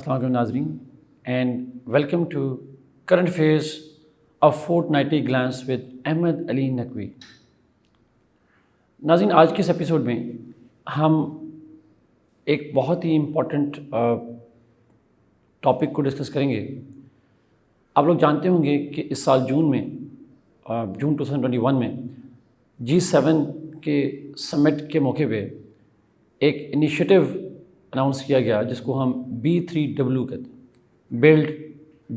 Assalamu alaikum नाजरीन and welcome to current affairs of Fortnightly glance with Ahmed Ali Naqvi। नाजरीन आज के इस एपिसोड में हम एक बहुत ही इम्पोर्टेंट टॉपिक को डिस्कस करेंगे। आप लोग जानते होंगे कि इस साल जून 2021 में G7 के समिट के मौके पे एक इनिशिएटिव अनाउंस किया गया जिसको हम B3W कहते हैं, build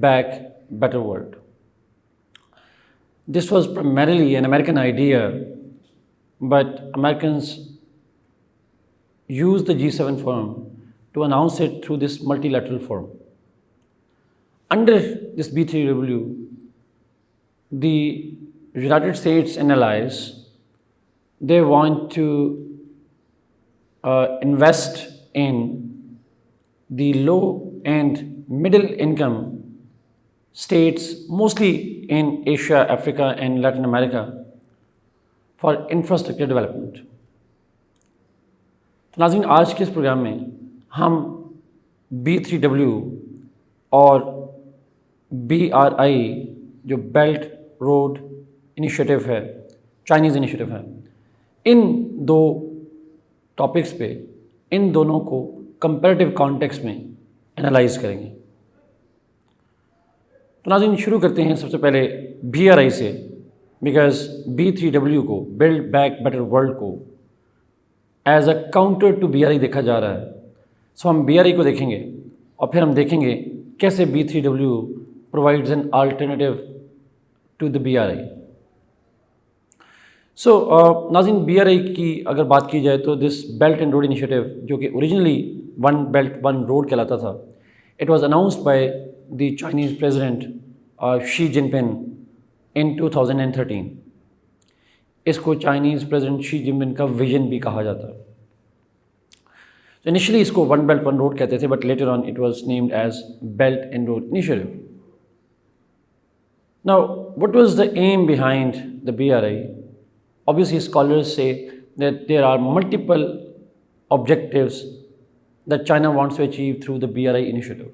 back better world. This was primarily an American idea, but Americans used the G7 forum to announce it through this multilateral forum. Under this B3W, the United States and allies, they want to invest in the low and middle income states, mostly in Asia, Africa and Latin America, for infrastructure development. तो नाज़रीन आज के इस programme में हम B3W और BRI जो belt road initiative है, चाइनीज़ इनिशिएटिव है, इन दो टॉपिक्स पे इन दोनों को कंपैरेटिव कॉन्टेक्स्ट में एनालाइज करेंगे। तो नाज़रीन शुरू करते हैं सबसे पहले BRI से, बिकॉज B3W को, बिल्ड बैक बेटर वर्ल्ड को, as a counter to BRI देखा जा रहा है। सो हम BRI को देखेंगे और फिर हम देखेंगे कैसे B3W provides an alternative to the BRI। So नाज़रीन BRI की अगर बात की जाए तो this belt and road initiative जो कि originally one belt one road कहलाता था, it was announced by the Chinese president Xi Jinping in 2013। इसको चाइनीज़ प्रेसिडेंट शी जिनपिंग का विजन भी कहा जाता है। तो इनिशियली इसको वन बेल्ट वन रोड कहते थे, but later on it was named as belt and road initiative. Now what was the aim behind the BRI? Obviously, scholars say that there are multiple objectives that China wants to achieve through the BRI initiative.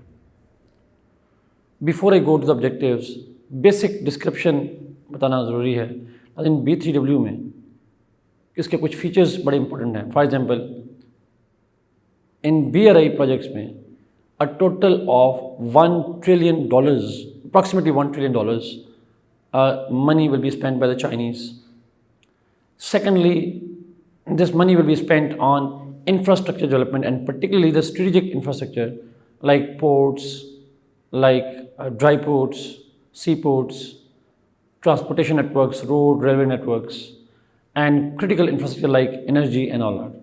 Before I go to the objectives, basic description बताना ज़रूरी है। इन B3W में इसके कुछ features बड़े important हैं। For example, in BRI projects में a total of $1 trillion, approximately $1 trillion money will be spent by the Chinese. Secondly, this money will be spent on infrastructure development, and particularly the strategic infrastructure like ports, like dry ports, seaports, transportation networks, road, railway networks, and critical infrastructure like energy and all that.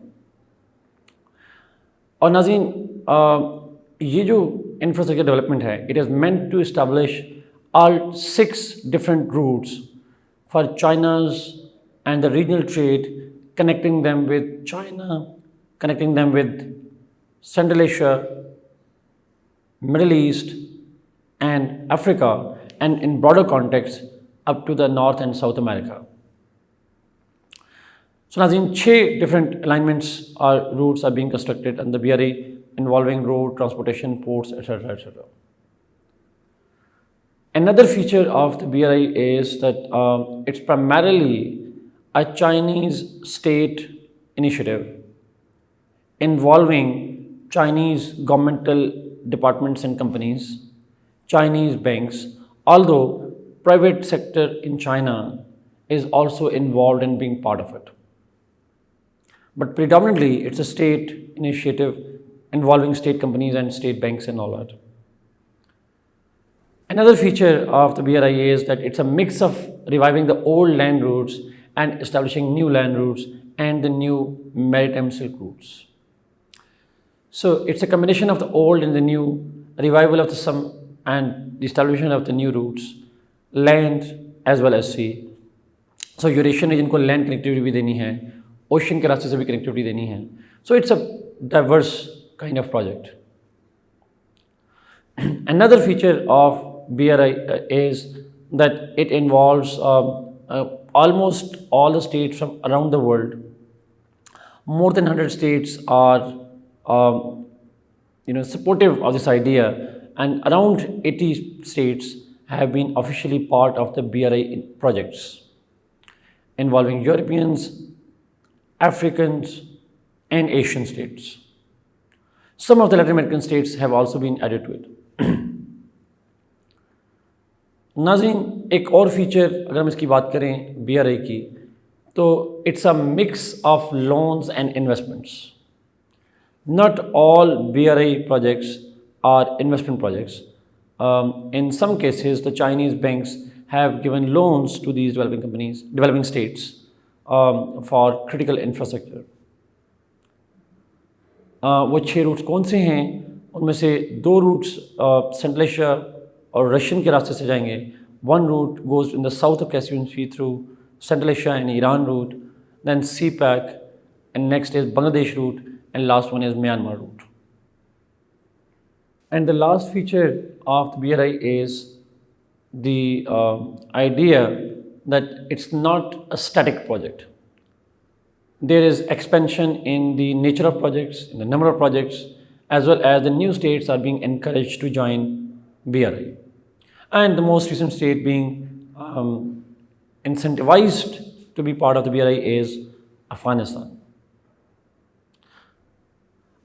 और नाज़रीन ये जो infrastructure development है, it is meant to establish all 6 different routes for China's and the regional trade, connecting them with China, connecting them with Central Asia, Middle East and Africa, and in broader context up to the North and South America. So नाज़रीन 6 different alignments or routes are being constructed and the BRI involving road, transportation, ports, etc. etc. Another feature of the BRI is that it's primarily a Chinese state initiative involving Chinese governmental departments and companies, Chinese banks, although private sector in China is also involved in being part of it. But predominantly it's a state initiative involving state companies and state banks and all that. Another feature of the BRI is that it's a mix of reviving the old land routes and establishing new land routes and the new maritime silk routes. So it's a combination of the old and the new, revival of the some and the establishment of the new routes, land as well as sea. So Eurasian region को land connectivity भी देनी है, ocean के रास्ते से भी connectivity देनी है. So it's a diverse kind of project. Another feature of BRI is that it involves almost all the states from around the world. More than 100 states are supportive of this idea, and around 80 states have been officially part of the BRI projects involving Europeans, Africans, and Asian states. Some of the Latin American states have also been added to it. नाज़रीन, एक और feature अगर हम इसकी बात करें BRI की, तो it's a mix of loans and investments. Not all BRI projects are investment projects. In some cases, the Chinese banks have given loans to these developing states for critical infrastructure. वो 6 roots कौन से हैं? उनमें से 2 roots central Asia और Russian के रास्ते से जाएंगे. One route goes in the south of Caspian Sea through Central Asia and Iran route, then CPAC, and next is Bangladesh route, and last one is Myanmar route. And the last feature of the BRI is the idea that it's not a static project. There is expansion in the nature of projects, in the number of projects, as well as the new states are being encouraged to join BRI. And the most recent state being incentivized to be part of the BRI is Afghanistan.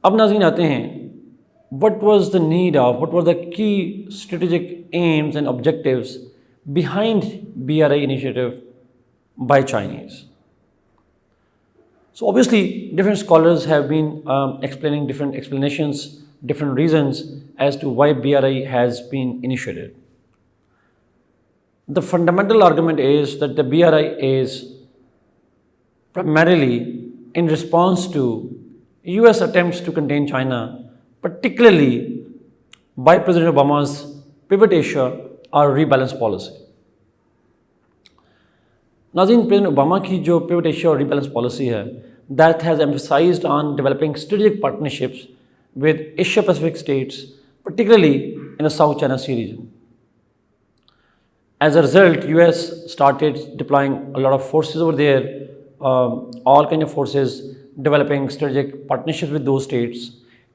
अब नाज़रीन आते हैं, what was the need of, what were the key strategic aims and objectives behind BRI initiative by Chinese? So obviously different scholars have been explaining different explanations, different reasons as to why BRI has been initiated. The fundamental argument is that the BRI is primarily in response to US attempts to contain China, particularly by President Obama's pivot Asia or rebalance policy. नाज़रीन, president Obama की जो pivot Asia और rebalance policy है, that has emphasized on developing strategic partnerships with Asia Pacific states, particularly in the South China Sea region. As a result, US started deploying a lot of forces over there, all kind of forces, developing strategic partnerships with those states,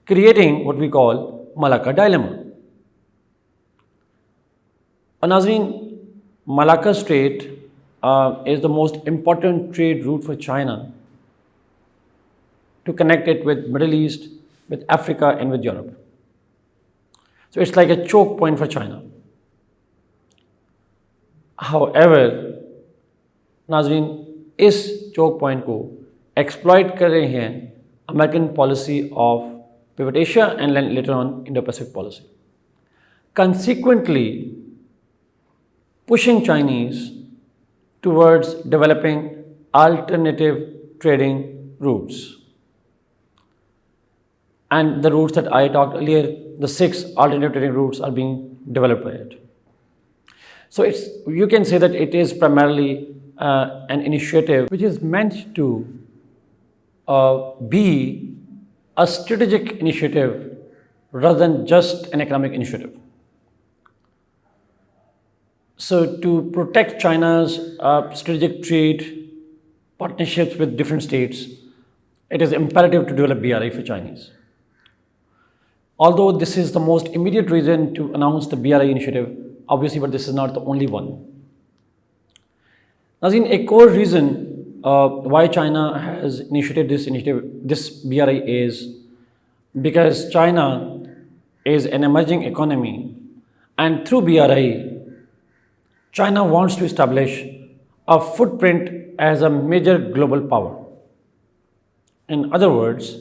creating what we call Malacca dilemma. नाज़रीन, Malacca Strait is the most important trade route for China to connect it with Middle East, with Africa, and with Europe. So it's like a choke point for China. However, नाज़रीन, इस choke point को exploit कर रहे हैं American policy of pivot Asia and later on Indo-Pacific policy, consequently pushing Chinese towards developing alternative trading routes. And the routes that I talked earlier, the 6 alternative trading routes are being developed by it. So you can say that it is primarily an initiative which is meant to be a strategic initiative rather than just an economic initiative. So to protect China's strategic trade partnerships with different states, it is imperative to develop BRI for Chinese. Although this is the most immediate reason to announce the BRI initiative, obviously, but this is not the only one. नाज़रीन, एक और reason why China has initiated this BRI is because China is an emerging economy, and through BRI, China wants to establish a footprint as a major global power. In other words,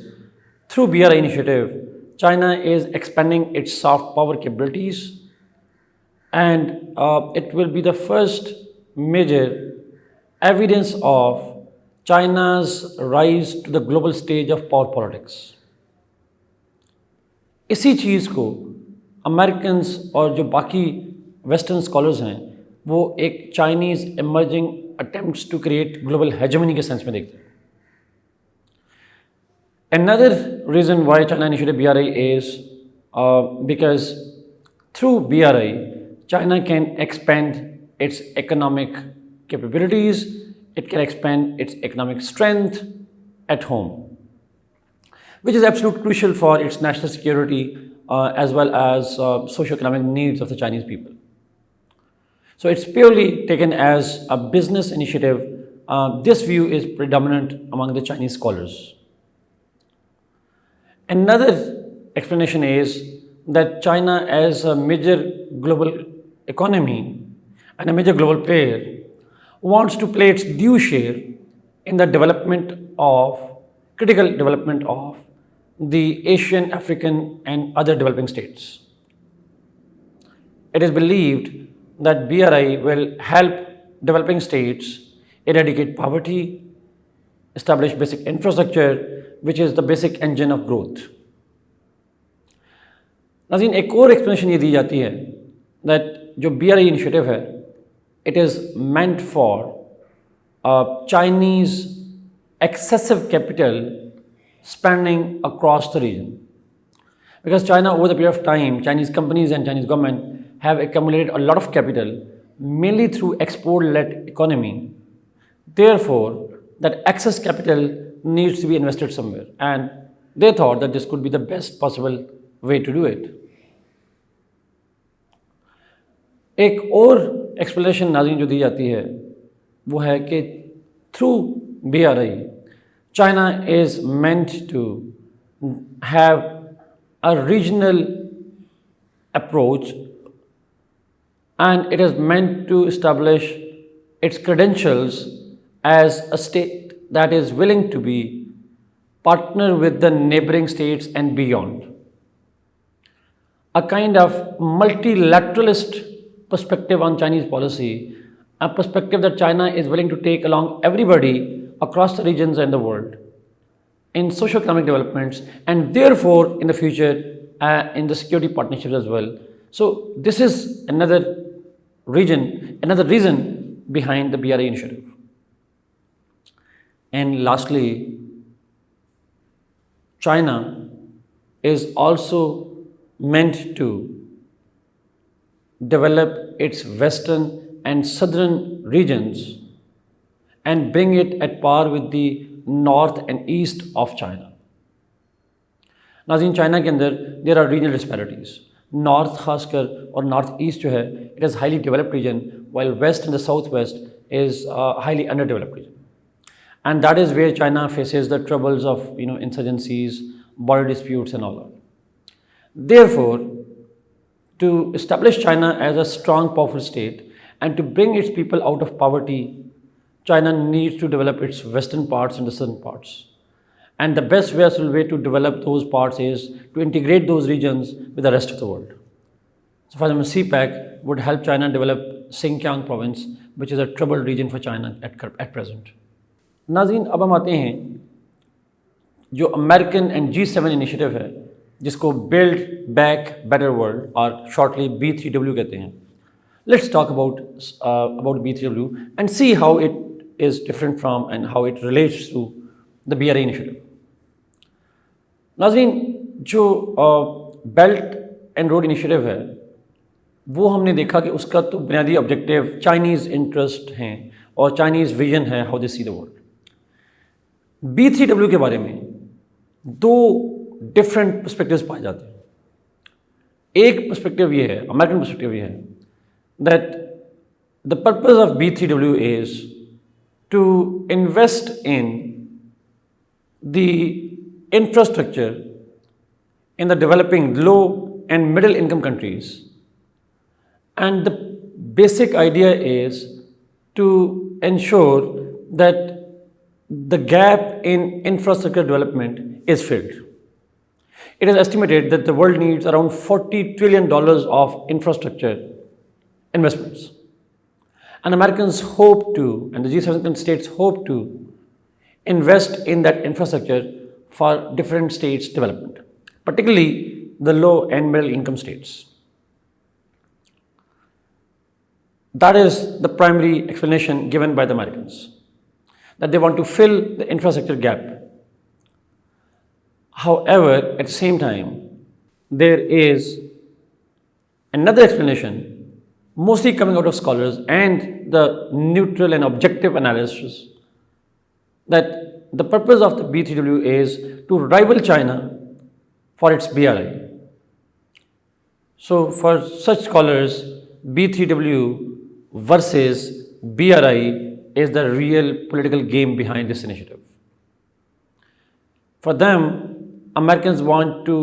through BRI initiative, China is expanding its soft power capabilities, and it will be the first major evidence of China's rise to the global stage of power politics. इसी चीज़ को Americans और जो बाकी western scholars हैं वो एक Chinese emerging attempts to create global hegemony के sense में देखते हैं. Another reason why China initiated BRI is because through BRI, China can expand its economic capabilities, it can expand its economic strength at home. which is absolutely crucial for its national security as well as socio-economic needs of the Chinese people. So it's purely taken as a business initiative. This view is predominant among the Chinese scholars. Another explanation is that China, as a major global economy and a major global player, wants to play its due share in the critical development of the Asian, African, and other developing states. It is believed that BRI will help developing states eradicate poverty, establish basic infrastructure, which is the basic engine of growth. नाज़रीन, एक और explanation ये दी जाती है that जो BRI initiative है, it is meant for Chinese excessive capital spending across the region. Because China, over the period of time, Chinese companies and Chinese government have accumulated a lot of capital, mainly through export-led economy. Therefore, that excess capital needs to be invested somewhere. And they thought that this could be the best possible way to do it. एक और explanation नाज़रीन जो दी जाती है वो है कि through BRI China is meant to have a regional approach, and it is meant to establish its credentials as a state that is willing to be partner with the neighboring states and beyond. A kind of multilateralist perspective on Chinese policy, a perspective that China is willing to take along everybody across the regions and the world in socio-economic developments, and therefore in the future in the security partnerships as well. So this is another reason behind the BRI initiative. And lastly, China is also meant to develop its western and southern regions and bring it at par with the north and east of China. नाज़रीन, China के अंदर there are regional disparities. North खासकर और north east जो है, it is highly developed region, while west and the southwest is highly underdeveloped region. And that is where China faces the troubles of insurgencies, border disputes and all that. Therefore, to establish China as a strong, powerful state and to bring its people out of poverty, China needs to develop its western parts and the southern parts. And the best way to develop those parts is to integrate those regions with the rest of the world. So for example, CPEC would help China develop Xinjiang province, which is a troubled region for China at present. नाज़रीन, अब हम आते हैं जो American and G7 initiative है, जिसको build back better world और shortly B3W कहते हैं. Let's talk about B3W and see how it is different from and how it relates to the BRI initiative. नाज़रीन, जो बेल्ट एंड रोड इनिशिएटिव है वो हमने देखा कि उसका तो बुनियादी ऑब्जेक्टिव चाइनीज़ इंटरेस्ट हैं और चाइनीज़ विजन है how they see the world. B3W के बारे में दो डिफरेंट पर्सपेक्टिव्स पाए जाते हैं. एक पर्सपेक्टिव ये है, अमेरिकन पर्सपेक्टिव ये है, that the purpose of B3W is to invest in the infrastructure in the developing low and middle income countries, and the basic idea is to ensure that the gap in infrastructure development is filled. It is estimated that the world needs around $40 trillion of infrastructure investments, and Americans hope to, and the G7 states hope to invest in that infrastructure for different states' development, particularly the low and middle income states. That is the primary explanation given by the Americans, that they want to fill the infrastructure gap. However, at the same time, there is another explanation, mostly coming out of scholars and the neutral and objective analysis, that the purpose of the B3W is to rival China for its BRI. So for such scholars, B3W versus BRI is the real political game behind this initiative. For them, Americans want to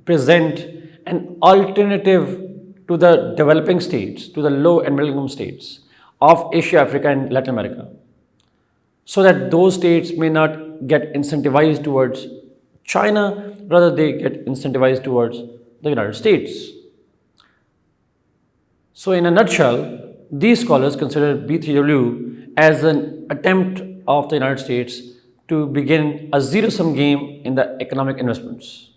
present an alternative to the developing states, to the low and middle income states of Asia, Africa, and Latin America, so that those states may not get incentivized towards China, rather they get incentivized towards the United States. So in a nutshell, these scholars consider B3W as an attempt of the United States to begin a zero-sum game in the economic investments.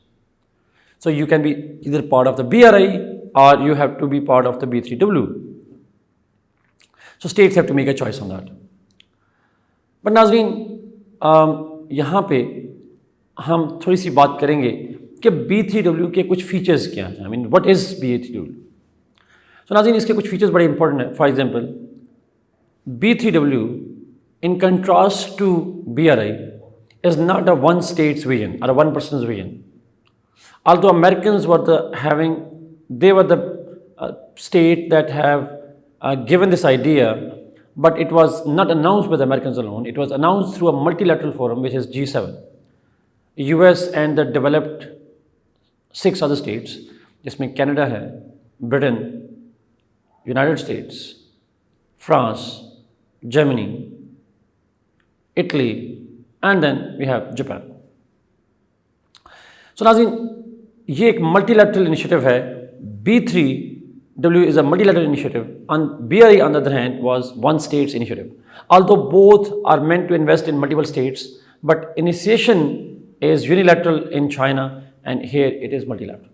So you can be either part of the BRI or you have to be part of the B3W. So states have to make a choice on that. But नाज़रीन यहाँ पे हम थोड़ी सी बात करेंगे कि B3W के कुछ फीचर्स क्या हैं. I mean, what is B3W? So नाज़रीन इसके कुछ फीचर्स बड़े इंपॉर्टेंट हैं. For example, B3W in contrast to BRI is not a one state's vision or a one person's vision. Although Americans were they were the state that have given this idea, but it was not announced by the Americans alone. It was announced through a multilateral forum, which is G7. US and the developed 6 other states, जिसमें Canada है, Britain, United States, France, Germany, Italy, and then we have Japan. So नाज़रीन, ये एक multilateral initiative है. B3W is a multilateral initiative. On BRI, on the other hand, was one state's initiative. Although both are meant to invest in multiple states, but initiation is unilateral in China, and here it is multilateral.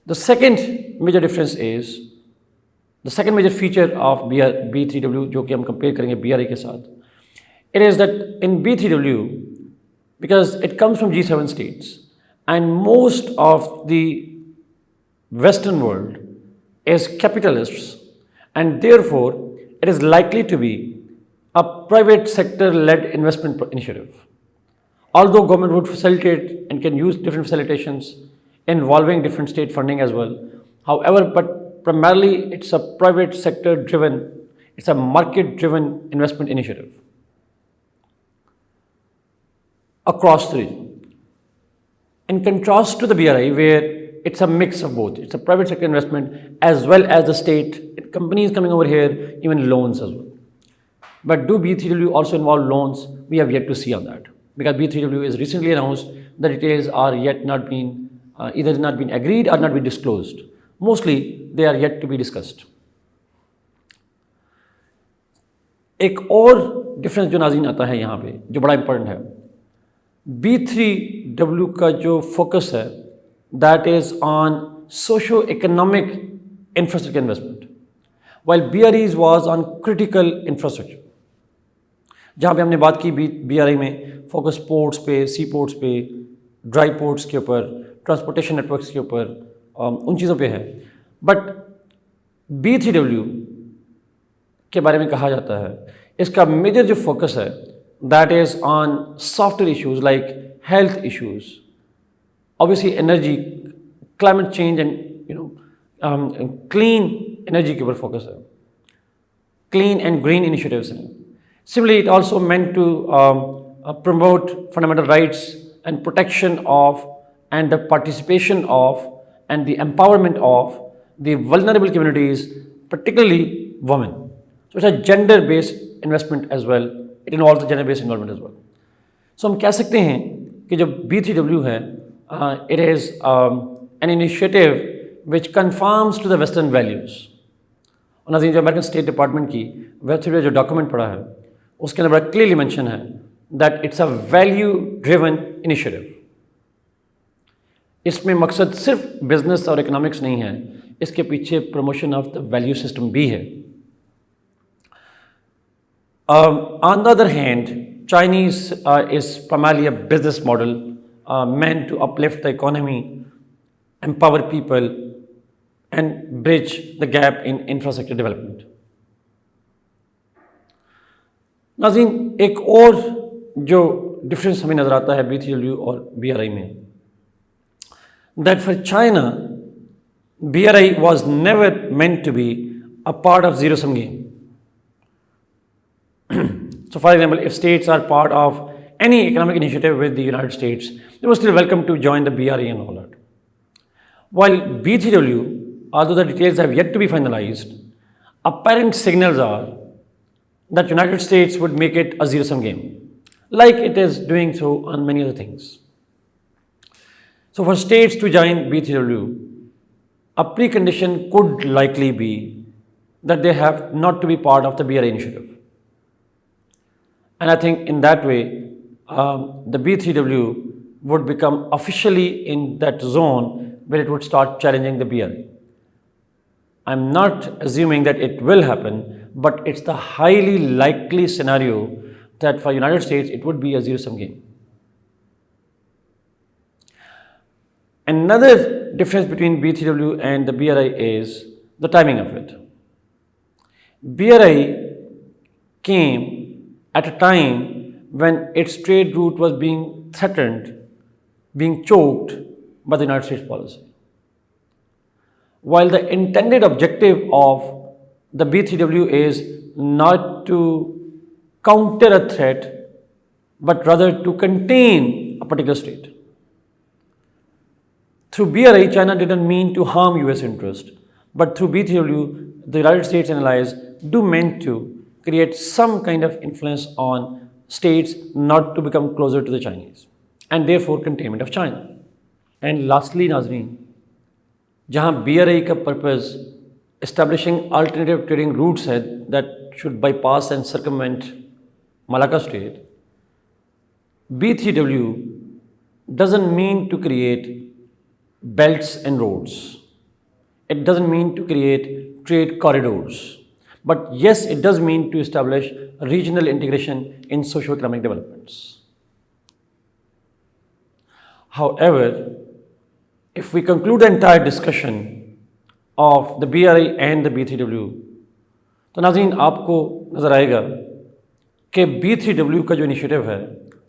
The second major difference is, the second major feature of B3W, जो कि हम compare करेंगे BRI के साथ, it is that in B3W, because it comes from G7 states, and most of the Western world is capitalists, and therefore it is likely to be a private sector-led investment initiative. Although government would facilitate and can use different facilitations involving different state funding as well. However, but primarily it's a private sector-driven, it's a market-driven investment initiative across the region. In contrast to the BRI, where it's a mix of both. It's a private sector investment as well as the state. Companies coming over here, even loans as well. But do B3W also involve loans? We have yet to see on that. Because B3W is recently announced, the details are yet not been, either not been agreed or not been disclosed. Mostly, they are yet to be discussed. एक और difference जो नाज़रीन आता है यहाँ पे, जो बड़ा इम्पोर्टेंट है, B3W का जो फोकस है, that is on socio-economic infrastructure investment, while BRI's was on critical infrastructure. जहाँ पे हमने बात की BRI में फोकस पोर्ट्स पे, सी पोर्ट्स पे, ड्राई पोर्ट्स के ऊपर, ट्रांसपोर्टेशन नेटवर्क्स के ऊपर, उन चीज़ों पे है. बट B3W के बारे में कहा जाता है, इसका मेजर जो फोकस है, that is on softer issues like health issues, obviously energy, climate change, and clean energy के ऊपर फोकस है, clean and green initiatives हैं. Similarly, it also meant to promote fundamental rights and protection of, and the participation of, and the empowerment of the vulnerable communities, particularly women. So it's a gender-based investment as well. It involves the gender-based involvement as well. So हम कह सकते हैं कि जो B3W है, it is an initiative which conforms to the Western values. और नाज़रीन, जो अमेरिकन स्टेट डिपार्टमेंट की वेबसाइट पे जो डॉक्यूमेंट पढ़ा है, उसके अंदर बड़ा क्लियरली मेंशन है that it's a value-driven initiative. इसमें मकसद सिर्फ बिजनेस और इकोनॉमिक्स नहीं है, इसके पीछे promotion of the value system भी है. On the other hand, Chinese is primarily a business model meant to uplift the economy, empower people, and bridge the gap in infrastructure development. नाज़रीन, एक और जो डिफरेंस हमें नज़र आता है B3W और BRI में, that for China, BRI was never meant to be a part of zero-sum game. So for example, if states are part of any economic initiative with the United States, they were still welcome to join the BRI and all that. While B3W, although the details have yet to be finalized, apparent signals are that United States would make it a zero-sum game, like it is doing so on many other things. So for states to join B3W, a precondition could likely be that they have not to be part of the BRI initiative. And I think in that way, the B3W would become officially in that zone where it would start challenging the BRI. I'm not assuming that it will happen, but it's the highly likely scenario that for United States, it would be a zero-sum game. Another difference between B3W and the BRI is the timing of it. BRI came at a time when its trade route was being threatened, being choked by the United States policy. While the intended objective of the B3W is not to counter a threat, but rather to contain a particular state. Through BRI, China didn't mean to harm US interest, but through B3W, the United States and allies do meant to create some kind of influence on states not to become closer to the Chinese, and therefore containment of China. And lastly, Nazreen, जहाँ BRI का purpose establishing alternative trading routes है that should bypass and circumvent Malacca Strait, B3W doesn't mean to create belts and roads. It doesn't mean to create trade corridors. But yes, it does mean to establish regional integration in socio-economic developments. However, if we conclude the entire discussion of the BRI and the B3W, तो नाज़रीन आपको नज़र आएगा कि B3W का जो initiative है,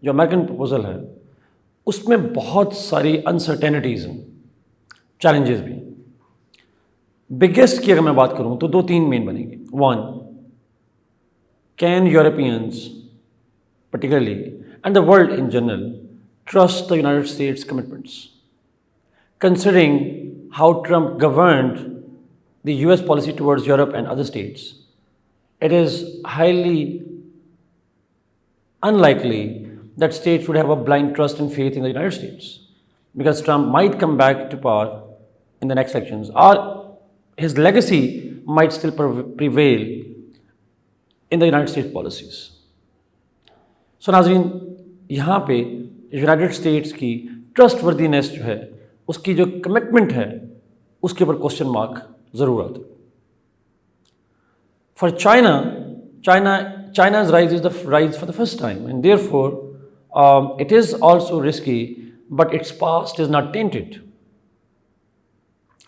जो अमेरिकन प्रपोजल है, उसमें बहुत सारी अनसर्टेनिटीज़ हैं, चैलेंजेस भी। बिगेस्ट की अगर मैं बात करूं तो दो तीन मेन बनेंगे। One, can Europeans particularly and the world in general trust the United States commitments, considering how Trump governed the US policy towards Europe and other states? It is highly unlikely that states would have a blind trust and faith in the United States, because Trump might come back to power in the next elections, or his legacy might still prevail in the United States policies. So नाज़रीन, यहाँ पे United states की trust worthiness जो है, उसकी जो commitment है, उसके ऊपर क्वेश्चन मार्क ज़रूर आता है। For China's rise is the rise for the first time, and therefore it is also risky, but its past is not tainted,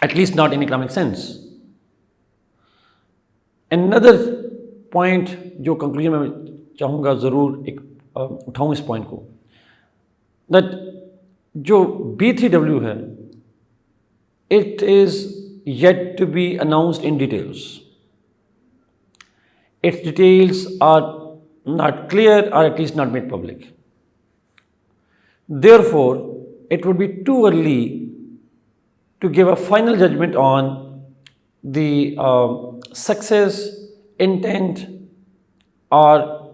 at least not in economic sense. Another point जो conclusion में चाहूँगा ज़रूर एक उठाऊँ इस point को, that जो B3W है, it is yet to be announced in details. Its details are not clear, or at least not made public. Therefore, it would be too early to give a final judgment on the success, intent, or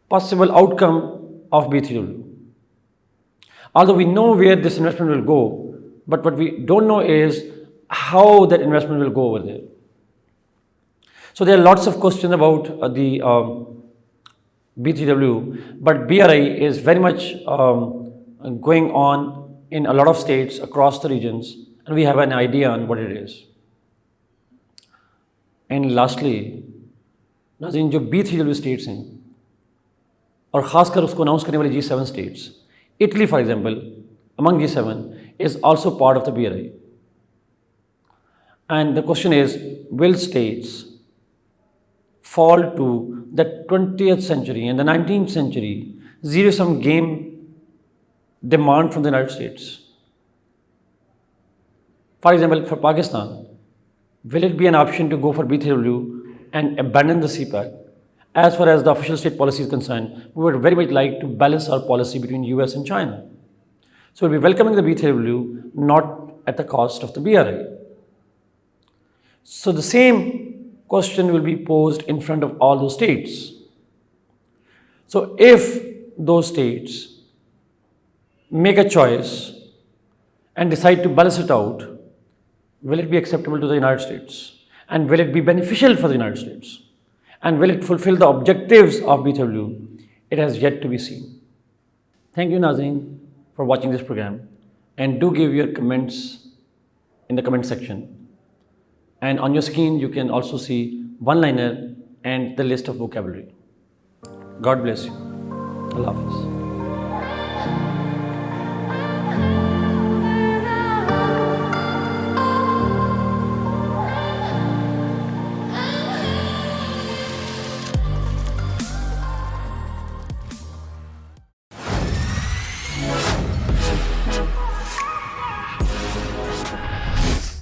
possible outcome of B3W. Although we know where this investment will go, but what we don't know is how that investment will go over there. So there are lots of questions about the B3W, but BRI is very much going on in a lot of states across the regions, and we have an idea on what it is. And lastly, नाज़रीन, जो B3W states हैं, और ख़ासकर उसको announce करने वाली G7 states, Italy for example, among G7 is also part of the BRI. And the question is, will states fall to the 20th century and the 19th century zero-sum game demand from the United States? For example, for Pakistan, will it be an option to go for B3W and abandon the CPAC? As far as the official state policy is concerned, we would very much like to balance our policy between US and China. So we'll be welcoming the B3W, not at the cost of the BRI. So the same question will be posed in front of all those states. So if those states make a choice and decide to balance it out, will it be acceptable to the United States? And will it be beneficial for the United States? And will it fulfill the objectives of B3W? It has yet to be seen. Thank you, Nazreen, for watching this program. And do give your comments in the comment section. And on your screen, you can also see one-liner and the list of vocabulary. God bless you. Allah Hafiz.